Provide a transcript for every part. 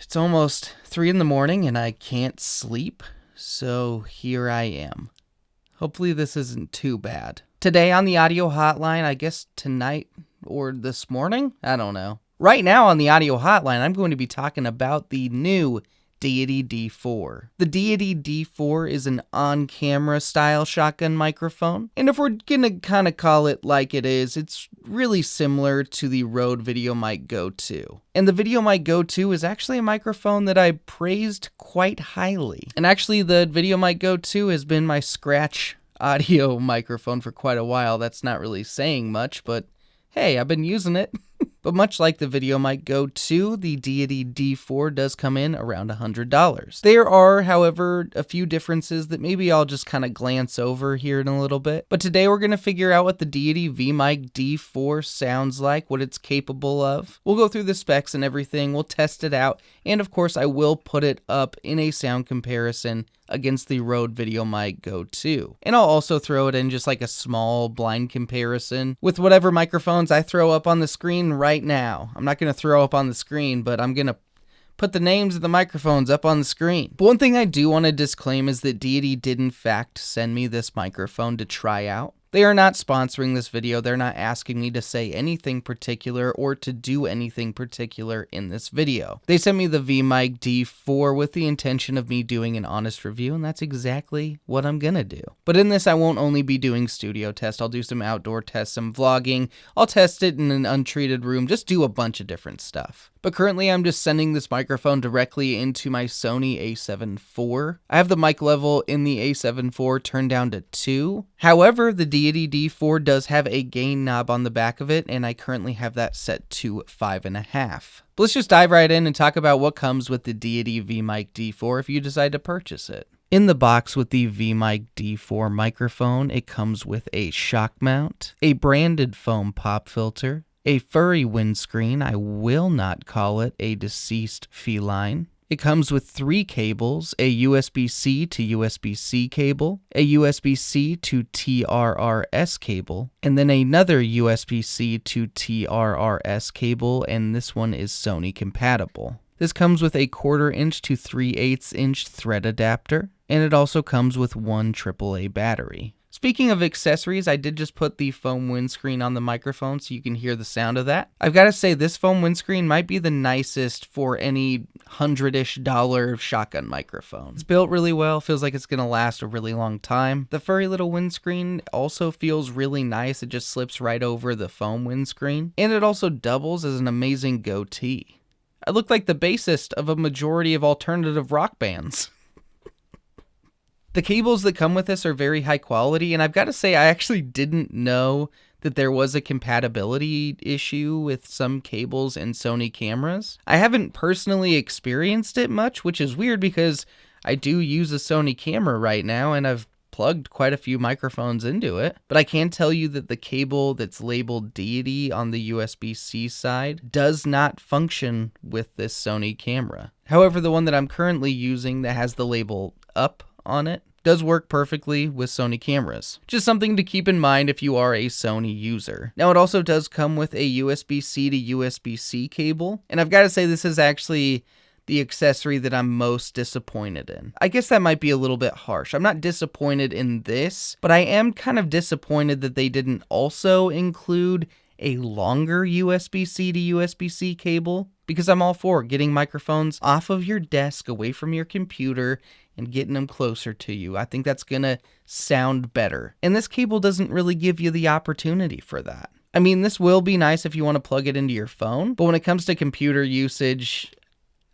It's almost 3 in the morning and I can't sleep, so here I am. Hopefully this isn't too bad. Today on the audio hotline, I guess tonight or this morning? I don't know. Right now on the audio hotline, I'm going to be talking about the new Deity D4. The Deity D4 is an on-camera style shotgun microphone, and if we're gonna kind of call it like it is, it's really similar to the RØDE VideoMic Go II. And the VideoMic Go II is actually a microphone that I praised quite highly. And actually the VideoMic Go II has been my scratch audio microphone for quite a while. That's not really saying much, but hey, I've been using it. But much like the VideoMic Go II, the Deity D4 does come in around $100. There are, however, a few differences that maybe I'll just kind of glance over here in a little bit. But today we're going to figure out what the Deity V-Mic D4 sounds like, what it's capable of. We'll go through the specs and everything, we'll test it out, and of course I will put it up in a sound comparison against the RØDE VideoMic Go II. And I'll also throw it in just like a small blind comparison with whatever microphones I throw up on the screen right now. I'm not going to throw up on the screen, but I'm going to put the names of the microphones up on the screen. But one thing I do want to disclaim is that Deity did in fact send me this microphone to try out. They are not sponsoring this video. They're not asking me to say anything particular or to do anything particular in this video. They sent me the V-Mic D4 with the intention of me doing an honest review, and that's exactly what I'm gonna do. But in this, I won't only be doing studio tests. I'll do some outdoor tests, some vlogging. I'll test it in an untreated room, just do a bunch of different stuff. But currently, I'm just sending this microphone directly into my Sony a7 IV. I have the mic level in the a7 IV turned down to 2. However, the Deity D4 does have a gain knob on the back of it, and I currently have that set to 5.5. But let's just dive right in and talk about what comes with the Deity V-Mic D4 if you decide to purchase it. In the box with the V-Mic D4 microphone, it comes with a shock mount, a branded foam pop filter, a furry windscreen. I will not call it a deceased feline. It comes with 3 cables, a USB-C to USB-C cable, a USB-C to TRRS cable, and then another USB-C to TRRS cable, and this one is Sony compatible. This comes with a 1/4 inch to 3/8 inch thread adapter, and it also comes with 1 AAA battery. Speaking of accessories, I did just put the foam windscreen on the microphone so you can hear the sound of that. I've got to say, this foam windscreen might be the nicest for any $100-ish shotgun microphone. It's built really well, feels like it's going to last a really long time. The furry little windscreen also feels really nice. It just slips right over the foam windscreen. And it also doubles as an amazing goatee. I look like the bassist of a majority of alternative rock bands. The cables that come with this are very high quality, and I've got to say I actually didn't know that there was a compatibility issue with some cables in Sony cameras. I haven't personally experienced it much, which is weird because I do use a Sony camera right now, and I've plugged quite a few microphones into it. But I can tell you that the cable that's labeled Deity on the USB-C side does not function with this Sony camera. However, the one that I'm currently using that has the label up on it does work perfectly with Sony cameras. Just something to keep in mind if you are a Sony user. Now it also does come with a USB-C to USB-C cable, and I've got to say this is actually the accessory that I'm most disappointed in. I guess that might be a little bit harsh. I'm not disappointed in this, but I am kind of disappointed that they didn't also include a longer USB-C to USB-C cable, because I'm all for getting microphones off of your desk, away from your computer, and getting them closer to you. I think that's gonna sound better. And this cable doesn't really give you the opportunity for that. I mean, this will be nice if you want to plug it into your phone, but when it comes to computer usage,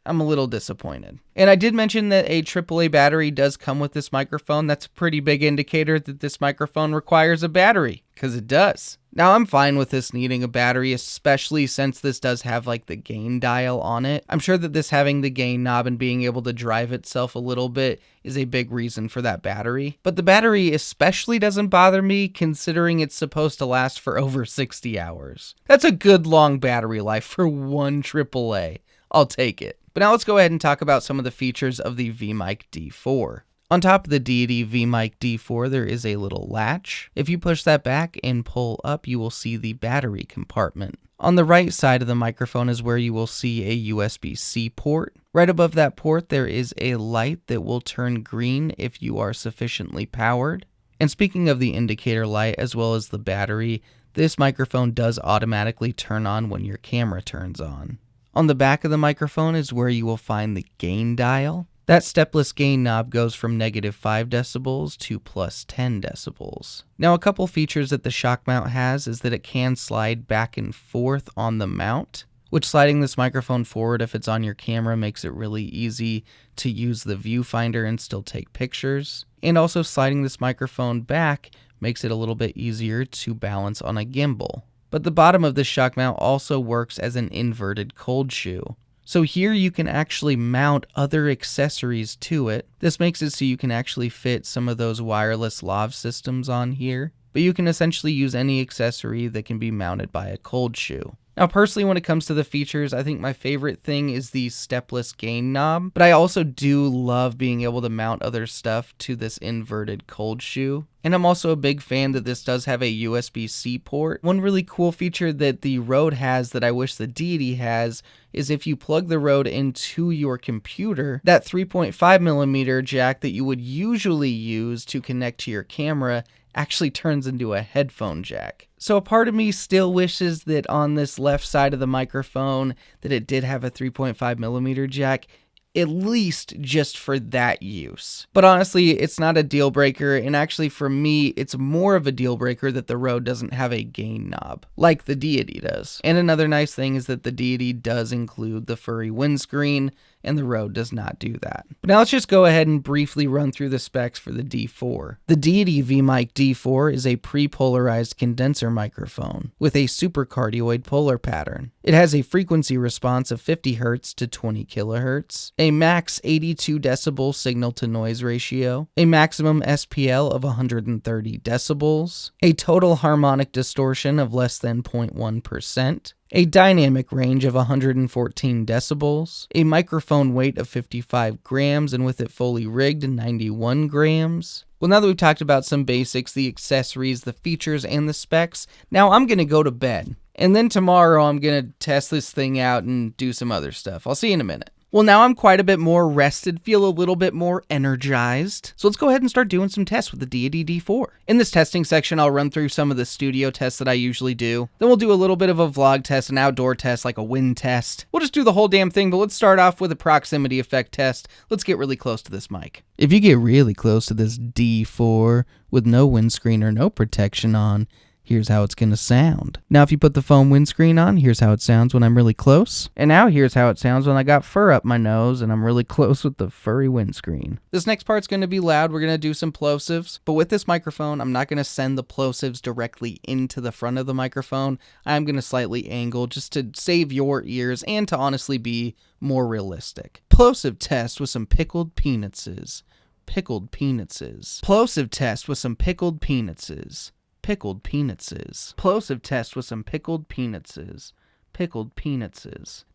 I'm a little disappointed. And I did mention that a AAA battery does come with this microphone. That's a pretty big indicator that this microphone requires a battery, because it does. Now I'm fine with this needing a battery, especially since this does have like the gain dial on it. I'm sure that this having the gain knob and being able to drive itself a little bit is a big reason for that battery. But the battery especially doesn't bother me, considering it's supposed to last for over 60 hours. That's a good long battery life for one AAA. I'll take it. But now let's go ahead and talk about some of the features of the V-Mic D4. On top of the Deity V-Mic D4, there is a little latch. If you push that back and pull up, you will see the battery compartment. On the right side of the microphone is where you will see a USB-C port. Right above that port, there is a light that will turn green if you are sufficiently powered. And speaking of the indicator light as well as the battery, this microphone does automatically turn on when your camera turns on. On the back of the microphone is where you will find the gain dial. That stepless gain knob goes from -5 decibels to +10 decibels. Now, a couple features that the shock mount has is that it can slide back and forth on the mount, which sliding this microphone forward if it's on your camera makes it really easy to use the viewfinder and still take pictures. And also sliding this microphone back makes it a little bit easier to balance on a gimbal. But the bottom of this shock mount also works as an inverted cold shoe. So here you can actually mount other accessories to it. This makes it so you can actually fit some of those wireless lav systems on here, but you can essentially use any accessory that can be mounted by a cold shoe. Now, personally, when it comes to the features, I think my favorite thing is the stepless gain knob, but I also do love being able to mount other stuff to this inverted cold shoe. And I'm also a big fan that this does have a USB-C port. One really cool feature that the RØDE has that I wish the Deity has is if you plug the RØDE into your computer, that 3.5mm jack that you would usually use to connect to your camera actually turns into a headphone jack. So a part of me still wishes that on this left side of the microphone that it did have a 3.5mm jack, at least just for that use. But honestly, it's not a deal breaker, and actually for me, it's more of a deal breaker that the RØDE doesn't have a gain knob, like the Deity does. And another nice thing is that the Deity does include the furry windscreen, and the RØDE does not do that. But now let's just go ahead and briefly run through the specs for the D4. The Deity V-Mic D4 is a pre-polarized condenser microphone with a supercardioid polar pattern. It has a frequency response of 50 Hz to 20 kHz, a max 82 decibel signal-to-noise ratio, a maximum SPL of 130 decibels, a total harmonic distortion of less than 0.1%, a dynamic range of 114 decibels, a microphone weight of 55 grams, and with it fully rigged, 91 grams. Well, now that we've talked about some basics, the accessories, the features, and the specs, now I'm going to go to bed. And then tomorrow I'm going to test this thing out and do some other stuff. I'll see you in a minute. Well, now I'm quite a bit more rested, feel a little bit more energized. So let's go ahead and start doing some tests with the Deity D4. In this testing section, I'll run through some of the studio tests that I usually do. Then we'll do a little bit of a vlog test, an outdoor test, like a wind test. We'll just do the whole damn thing, but let's start off with a proximity effect test. Let's get really close to this mic. If you get really close to this D4 with no windscreen or no protection on, here's how it's going to sound. Now, if you put the foam windscreen on, here's how it sounds when I'm really close. And now here's how it sounds when I got fur up my nose and I'm really close with the furry windscreen. This next part's going to be loud. We're going to do some plosives. But with this microphone, I'm not going to send the plosives directly into the front of the microphone. I'm going to slightly angle just to save your ears and to honestly be more realistic. Plosive test with some pickled peanuts. Pickled peanuts. Plosive test with some pickled peanuts. Pickled peanuts. Plosive test with some pickled peanuts. Pickled peanuts.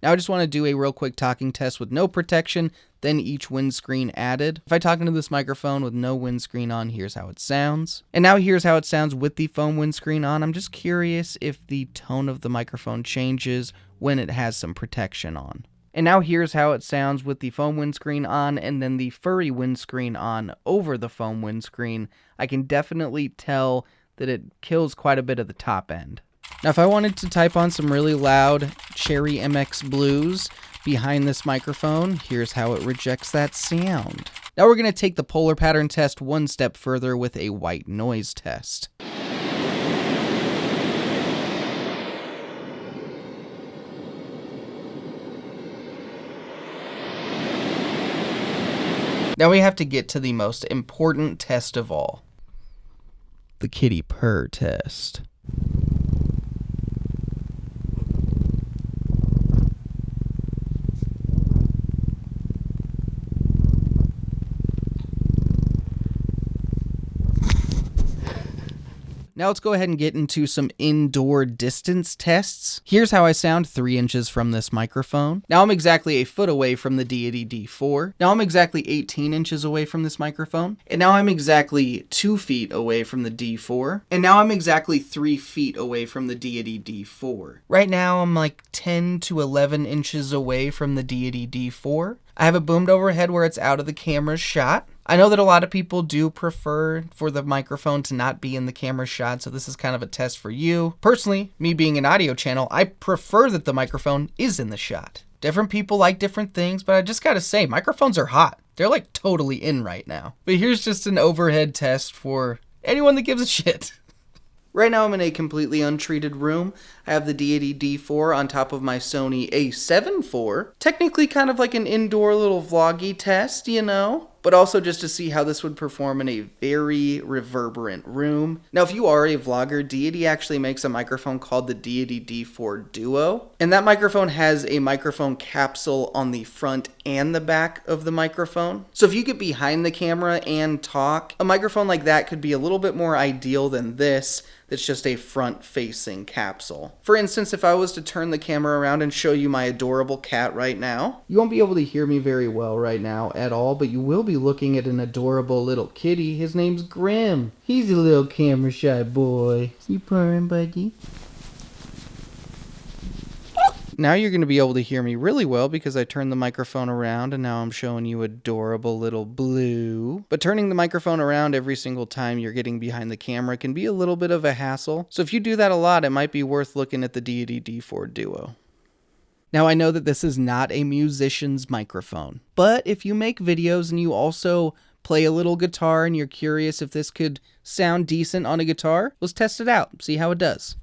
Now I just want to do a real quick talking test with no protection, then each windscreen added. If I talk into this microphone with no windscreen on, here's how it sounds. And now here's how it sounds with the foam windscreen on. I'm just curious if the tone of the microphone changes when it has some protection on. And now here's how it sounds with the foam windscreen on and then the furry windscreen on over the foam windscreen. I can definitely tell that it kills quite a bit of the top end. Now, if I wanted to type on some really loud Cherry MX Blues behind this microphone, here's how it rejects that sound. Now we're going to take the polar pattern test one step further with a white noise test. Now we have to get to the most important test of all. The kitty purr test. Now let's go ahead and get into some indoor distance tests. Here's how I sound 3 inches from this microphone. Now I'm exactly a foot away from the Deity D4. Now I'm exactly 18 inches away from this microphone. And now I'm exactly 2 feet away from the D4. And now I'm exactly 3 feet away from the Deity D4. Right now I'm like 10 to 11 inches away from the Deity D4. I have it boomed overhead where it's out of the camera's shot. I know that a lot of people do prefer for the microphone to not be in the camera shot, so this is kind of a test for you. Personally, me being an audio channel, I prefer that the microphone is in the shot. Different people like different things, but I just gotta say, microphones are hot. They're like totally in right now. But here's just an overhead test for anyone that gives a shit. Right now I'm in a completely untreated room. I have the Deity D4 on top of my Sony A7 IV. Technically kind of like an indoor little vloggy test, you know? But also just to see how this would perform in a very reverberant room. Now if you are a vlogger, Deity actually makes a microphone called the Deity D4 DUO. And that microphone has a microphone capsule on the front and the back of the microphone. So if you get behind the camera and talk, a microphone like that could be a little bit more ideal than this. That's just a front-facing capsule. For instance, if I was to turn the camera around and show you my adorable cat right now, you won't be able to hear me very well right now at all, but you will be looking at an adorable little kitty. His name's Grim. He's a little camera shy boy. You purring, buddy? Now you're going to be able to hear me really well because I turned the microphone around and now I'm showing you adorable little Blue. But turning the microphone around every single time you're getting behind the camera can be a little bit of a hassle. So if you do that a lot, it might be worth looking at the Deity D4 DUO. Now I know that this is not a musician's microphone, but if you make videos and you also play a little guitar and you're curious if this could sound decent on a guitar, let's test it out, see how it does.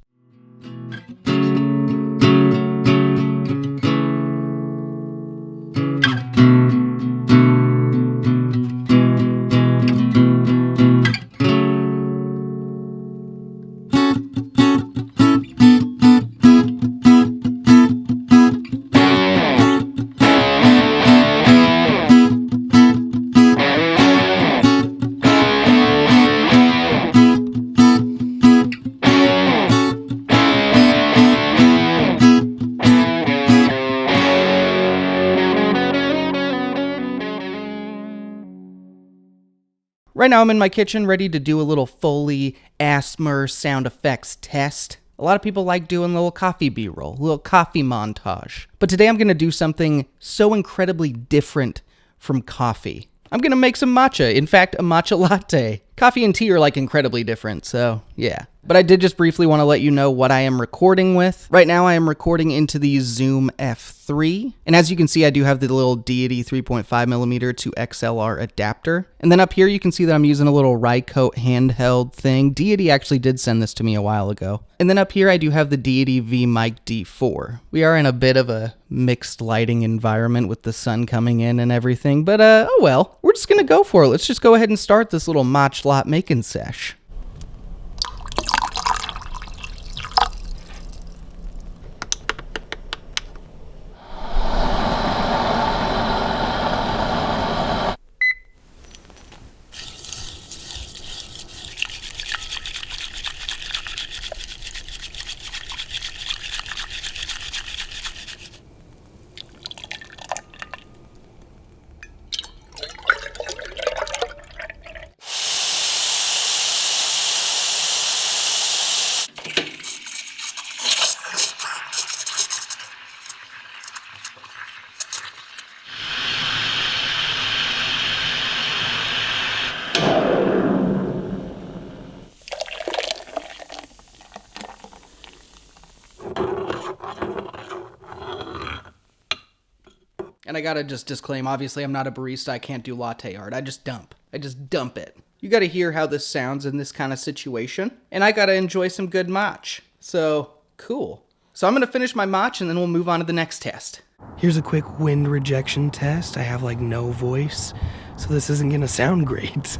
Right now I'm in my kitchen ready to do a little Foley ASMR sound effects test. A lot of people like doing a little coffee B-roll, a little coffee montage. But today I'm going to do something so incredibly different from coffee. I'm going to make some matcha. In fact, a matcha latte. Coffee and tea are like incredibly different, so yeah. But I did just briefly want to let you know what I am recording with. Right now I am recording into the Zoom F3. And as you can see, I do have the little Deity 3.5mm to XLR adapter. And then up here you can see that I'm using a little Rycote handheld thing. Deity actually did send this to me a while ago. And then up here I do have the Deity V-Mic D4. We are in a bit of a mixed lighting environment with the sun coming in and everything. But oh well, we're just gonna go for it. Let's just go ahead and start this little match lot making sesh. And I gotta just disclaim, obviously I'm not a barista, I can't do latte art, I just dump it. You gotta hear how this sounds in this kind of situation, and I gotta enjoy some good match. So, cool. So I'm gonna finish my match and then we'll move on to the next test. Here's a quick wind rejection test. I have like no voice, so this isn't gonna sound great.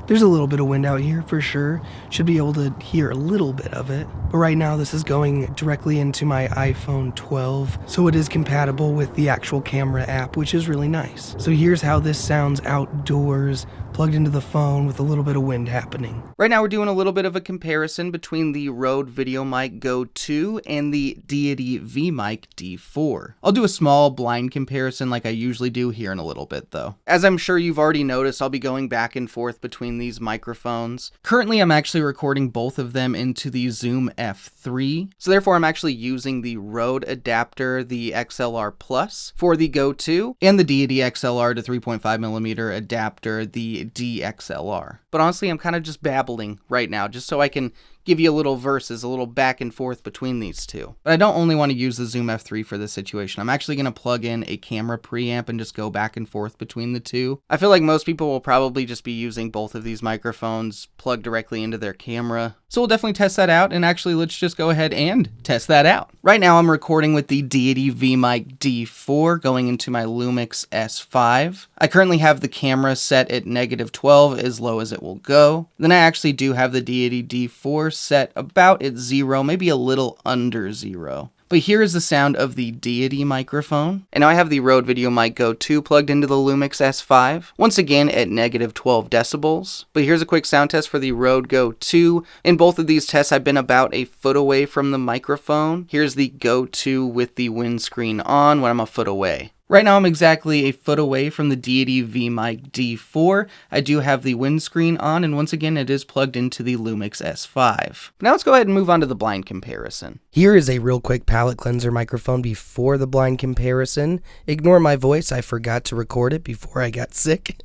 There's a little bit of wind out here for sure. Should be able to hear a little bit of it. but right now this is going directly into my iPhone 12, so it is compatible with the actual camera app, which is really nice. So here's how this sounds outdoors, plugged into the phone with a little bit of wind happening. Right now we're doing a little bit of a comparison between the RØDE VideoMic Go II and the Deity V-Mic D4. I'll do a small blind comparison like I usually do here in a little bit though. As I'm sure you've already noticed, I'll be going back and forth between these microphones. Currently I'm actually recording both of them into the Zoom F3, so therefore I'm actually using the RØDE adapter, the XLR Plus for the Go II, and the Deity XLR to 3.5mm adapter, the DXLR. But honestly, I'm kind of just babbling right now, just so I can give you a little verses, a little back and forth between these two. But I don't only want to use the Zoom F3 for this situation. I'm actually going to plug in a camera preamp and just go back and forth between the two. I feel like most people will probably just be using both of these microphones plugged directly into their camera. So we'll definitely test that out, and actually let's just go ahead and test that out. Right now I'm recording with the Deity V-Mic D4 going into my Lumix S5. I currently have the camera set at -12, as low as it will go. Then I actually do have the Deity D4 set about at 0, maybe a little under 0. But here is the sound of the Deity microphone. And now I have the RØDE VideoMic Go II plugged into the Lumix S5, once again at -12 decibels. But here's a quick sound test for the RØDE Go II. In both of these tests, I've been about a foot away from the microphone. Here's the Go II with the windscreen on when I'm a foot away. Right now I'm exactly a foot away from the Deity V-Mic D4. I do have the windscreen on, and once again it is plugged into the Lumix S5. Now let's go ahead and move on to the blind comparison. Here is a real quick palate cleanser microphone before the blind comparison. Ignore my voice, I forgot to record it before I got sick.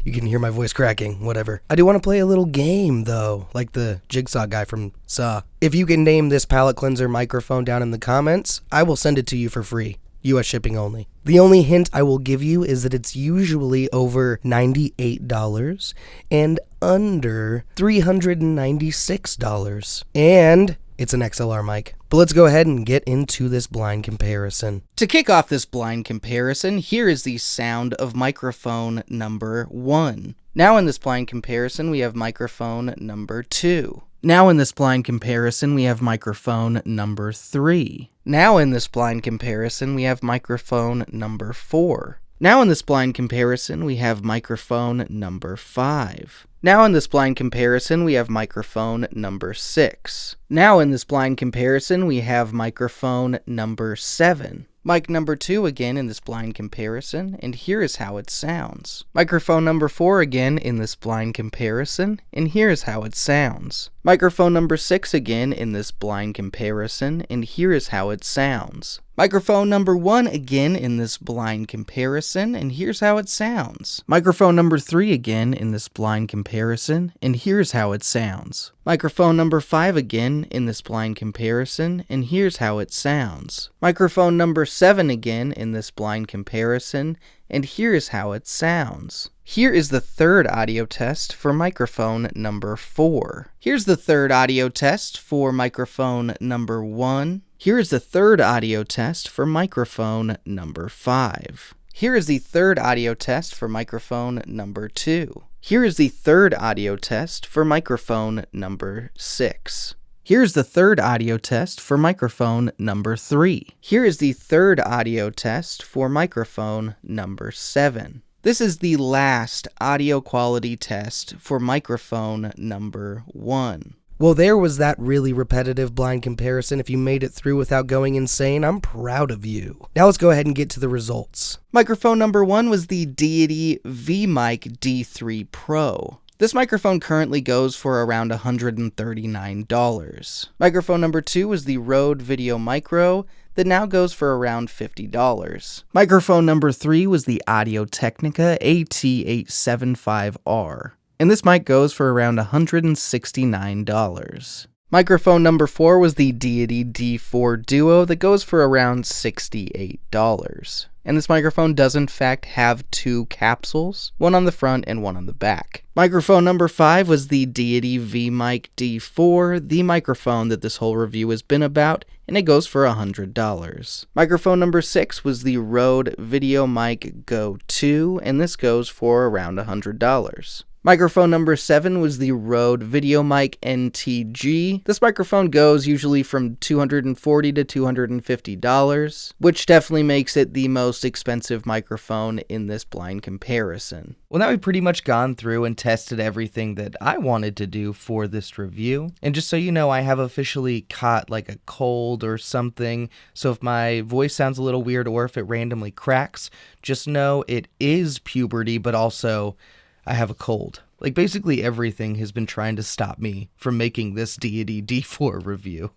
You can hear my voice cracking, whatever. I do want to play a little game though, like the Jigsaw guy from Saw. If you can name this palate cleanser microphone down in the comments, I will send it to you for free. US shipping only. The only hint I will give you is that it's usually over $98 and under $396. And it's an XLR mic. But let's go ahead and get into this blind comparison. To kick off this blind comparison, here is the sound of microphone number 1. Now in this blind comparison, we have microphone number 2. Now in this blind comparison, we have microphone number 3. Now in this blind comparison, we have microphone number 4. Now in this blind comparison, we have microphone number 5. Now in this blind comparison, we have microphone number 6. Now in this blind comparison, we have microphone number 7. Mic number 2 again in this blind comparison, and here is how it sounds. Microphone number 4 again in this blind comparison, and here is how it sounds. Microphone number 6 again in this blind comparison, and here is how it sounds. Microphone number 1 again in this blind comparison, and here's how it sounds. Microphone number 3 again in this blind comparison, and here's how it sounds. Microphone number 5 again in this blind comparison, and here's how it sounds. Microphone number 7 again in this blind comparison, and here is how it sounds. Here is the third audio test for microphone number 4. Here's the third audio test for microphone number 1. Here is the third audio test for microphone number 5. Here is the third audio test for microphone number 2. Here is the third audio test for microphone number 6. Here's the third audio test for microphone number 3. Here is the third audio test for microphone number 7. This is the last audio quality test for microphone number 1. Well, there was that really repetitive blind comparison. If you made it through without going insane, I'm proud of you. Now let's go ahead and get to the results. Microphone number 1 was the Deity V-Mic D3 Pro. This microphone currently goes for around $139. Microphone number 2 was the RØDE VideoMicro that now goes for around $50. Microphone number 3 was the Audio-Technica AT875R. And this mic goes for around $169. Microphone number 4 was the Deity D4 Duo that goes for around $68. And this microphone does in fact have 2 capsules, one on the front and one on the back. Microphone number 5 was the Deity V-Mic D4, the microphone that this whole review has been about, and it goes for $100. Microphone number 6 was the RØDE VideoMic Go II, and this goes for around $100. Microphone number 7 was the RØDE VideoMic NTG. This microphone goes usually from $240 to $250, which definitely makes it the most expensive microphone in this blind comparison. Well, now we've pretty much gone through and tested everything that I wanted to do for this review. And just so you know, I have officially caught like a cold or something. So if my voice sounds a little weird or if it randomly cracks, just know it is puberty, but also I have a cold. Like basically everything has been trying to stop me from making this Deity D4 review.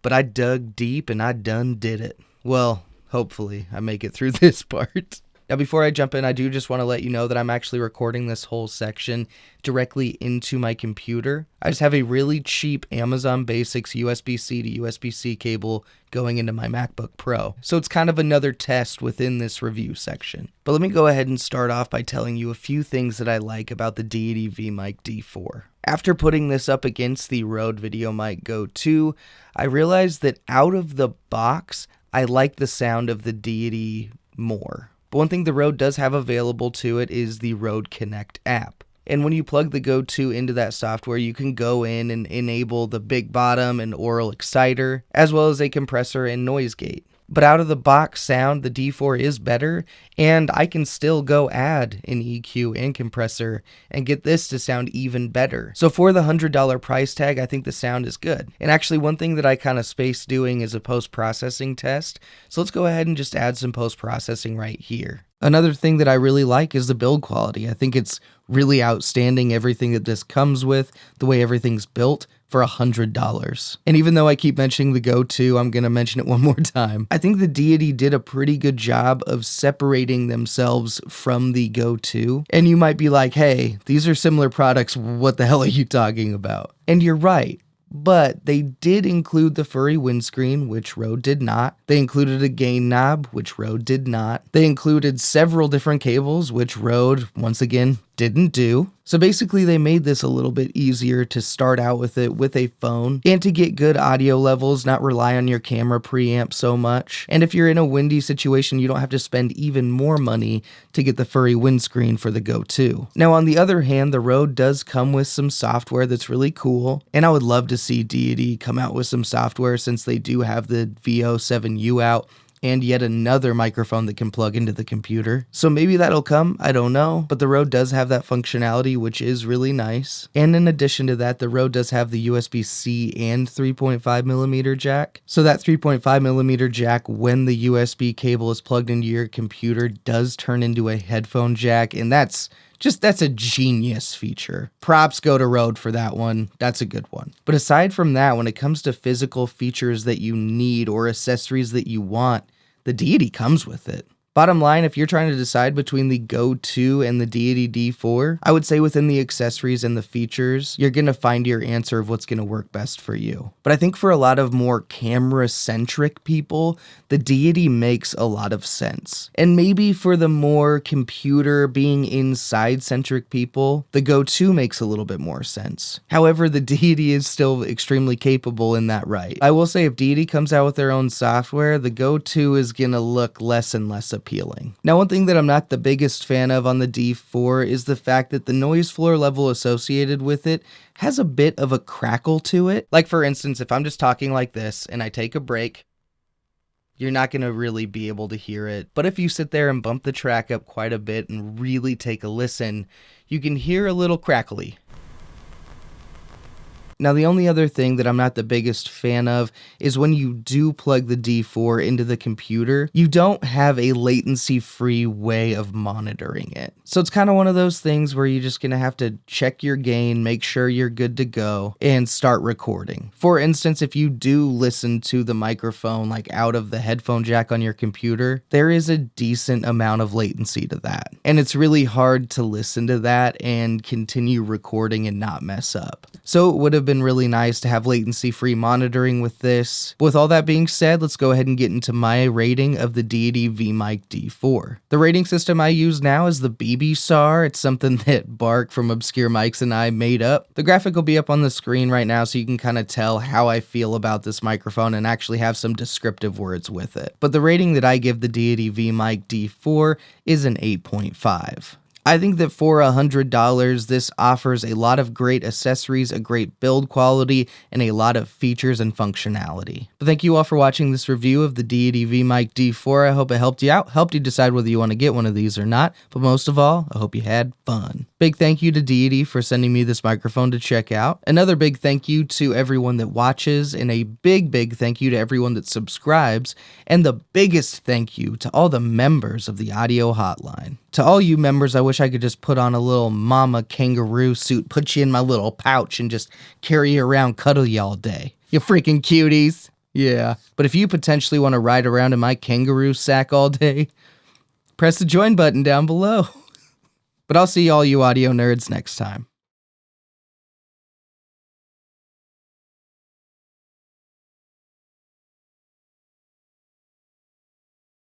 But I dug deep and I done did it. Well, hopefully I make it through this part. Now, before I jump in, I do just want to let you know that I'm actually recording this whole section directly into my computer. I just have a really cheap Amazon Basics USB-C to USB-C cable going into my MacBook Pro. So it's kind of another test within this review section. But let me go ahead and start off by telling you a few things that I like about the Deity V-Mic D4. After putting this up against the RØDE VideoMic Go II, I realized that out of the box, I like the sound of the Deity more. But one thing the RØDE does have available to it is the RØDE Connect app. And when you plug the Go II into that software, you can go in and enable the big bottom and aural exciter, as well as a compressor and noise gate. But out of the box sound, the D4 is better, and I can still go add an EQ and compressor and get this to sound even better. So for the $100 price tag, I think the sound is good. And actually one thing that I kind of spaced doing is a post-processing test. So let's go ahead and just add some post-processing right here. Another thing that I really like is the build quality. I think it's really outstanding, everything that this comes with, the way everything's built, for $100. And even though I keep mentioning the Go II, I'm going to mention it one more time. I think the Deity did a pretty good job of separating themselves from the Go II. And you might be like, hey, these are similar products, what the hell are you talking about? And you're right. But they did include the furry windscreen, which RØDE did not. They included a gain knob, which RØDE did not. They included several different cables, which RØDE, once again, didn't do. So basically they made this a little bit easier to start out with it with a phone and to get good audio levels, not rely on your camera preamp so much. And if you're in a windy situation, you don't have to spend even more money to get the furry windscreen for the Go II. Now on the other hand, the RØDE does come with some software that's really cool, and I would love to see Deity come out with some software since they do have the VO7U out and yet another microphone that can plug into the computer. So maybe that'll come, I don't know, but the RØDE does have that functionality, which is really nice. And in addition to that, the RØDE does have the USB-C and 3.5mm jack. So that 3.5mm jack, when the USB cable is plugged into your computer, does turn into a headphone jack, and that's a genius feature. Props go to RØDE for that one. That's a good one. But aside from that, when it comes to physical features that you need or accessories that you want, the Deity comes with it. Bottom line, if you're trying to decide between the Go II and the Deity D4, I would say within the accessories and the features, you're going to find your answer of what's going to work best for you. But I think for a lot of more camera-centric people, the Deity makes a lot of sense. And maybe for the more computer being inside-centric people, the Go II makes a little bit more sense. However, the Deity is still extremely capable in that right. I will say if Deity comes out with their own software, the Go II is going to look less and less appealing. Now, one thing that I'm not the biggest fan of on the D4 is the fact that the noise floor level associated with it has a bit of a crackle to it. Like for instance, if I'm just talking like this and I take a break, you're not going to really be able to hear it. But if you sit there and bump the track up quite a bit and really take a listen, you can hear a little crackly. Now, the only other thing that I'm not the biggest fan of is when you do plug the D4 into the computer, you don't have a latency-free way of monitoring it. So it's kind of one of those things where you're just going to have to check your gain, make sure you're good to go, and start recording. For instance, if you do listen to the microphone like out of the headphone jack on your computer, there is a decent amount of latency to that. And it's really hard to listen to that and continue recording and not mess up. So it would have been really nice to have latency-free monitoring with this. With all that being said, let's go ahead and get into my rating of the Deity V-Mic D4. The rating system I use now is the BB-SAR. It's something that Bark from Obscure Mics and I made up. The graphic will be up on the screen right now so you can kind of tell how I feel about this microphone and actually have some descriptive words with it. But the rating that I give the Deity V-Mic D4 is an 8.5. I think that for $100, this offers a lot of great accessories, a great build quality, and a lot of features and functionality. But thank you all for watching this review of the Deity V-Mic D4. I hope it helped you out, helped you decide whether you want to get one of these or not. But most of all, I hope you had fun. Big thank you to Deity for sending me this microphone to check out. Another big thank you to everyone that watches, and a big thank you to everyone that subscribes, and the biggest thank you to all the members of the Audio Hotline. To all you members, I wish I could just put on a little mama kangaroo suit, put you in my little pouch, and just carry you around, cuddle you all day. You freaking cuties. Yeah. But if you potentially want to ride around in my kangaroo sack all day, press the join button down below. But I'll see all you audio nerds next time.